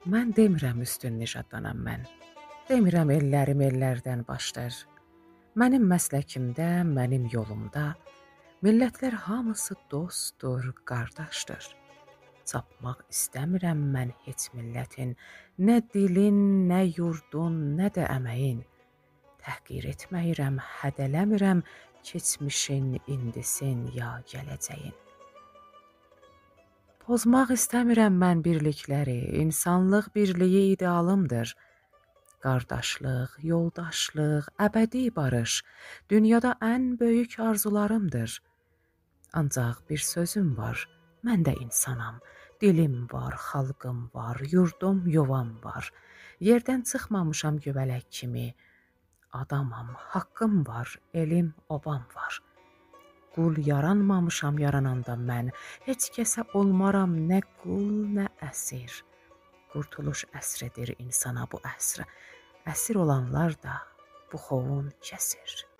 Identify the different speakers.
Speaker 1: Mən demirəm üstün nişadlanam mən. Demirəm ellərim ellərdən başlar. Mənim məsləkimdə, mənim yolumda millətlər hamısı dostdur, qardaşdır. Sapmaq istəmirəm mən heç millətin, nə dilin, nə yurdun, nə də əməyin. Təhqir etməyirəm, hədələmirəm keçmişin, indisin ya gələcəyin. Pozmaq istəmirəm mən birlikləri, insanlıq birliyi idealımdır. Qardaşlıq, yoldaşlıq, əbədi barış dünyada ən böyük arzularımdır. Ancaq bir sözüm var, mən də insanam. Dilim var, xalqım var, yurdum, yuvam var. Yerdən çıxmamışam göbələk kimi. Adamam, haqqım var, elim, obam var. Qul yaranmamışam yarananda mən, heç kəsə olmaram nə qul, nə əsir. Qurtuluş əsridir insana bu əsr. Əsir olanlar da bu xovun kəsir.